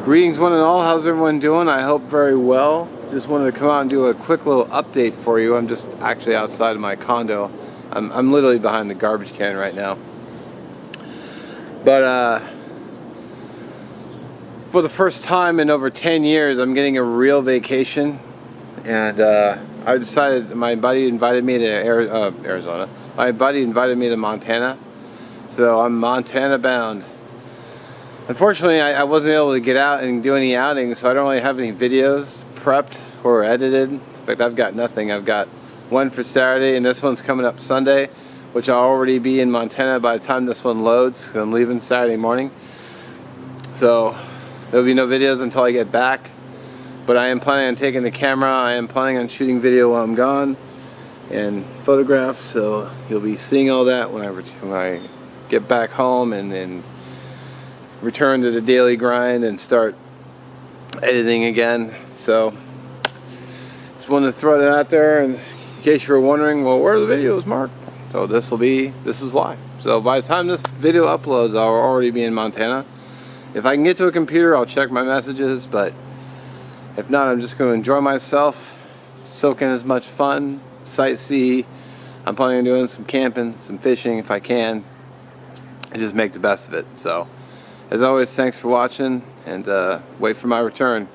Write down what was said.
Greetings one and all, how's everyone doing? I hope very well. Just wanted to come out and do a quick little update for you. I'm just actually outside of my condo. I'm literally behind the garbage can right now. But for the first time in over 10 years, I'm getting a real vacation. And I decided, my buddy invited me to Arizona. My buddy invited me to Montana. So I'm Montana bound. Unfortunately, I wasn't able to get out and do any outings, so I don't really have any videos prepped or edited. In fact, I've got nothing. I've got one for Saturday, and this one's coming up Sunday, which I'll already be in Montana by the time this one loads, because I'm leaving Saturday morning. So there'll be no videos until I get back. But I am planning on taking the camera. I am planning on shooting video while I'm gone, and photographs. So you'll be seeing all that when I get back home and then return to the daily grind and start editing again. So just wanted to throw that out there, and in case you were wondering, well, where are the videos, Mark? So this is why. So by the time this video uploads, I'll already be in Montana. If I can get to a computer, I'll check my messages, but if not, I'm just going to enjoy myself, soak in as much fun, sightsee. I'm planning on doing some camping, some fishing if I can, and just make the best of it. So as always, thanks for watching, and wait for my return.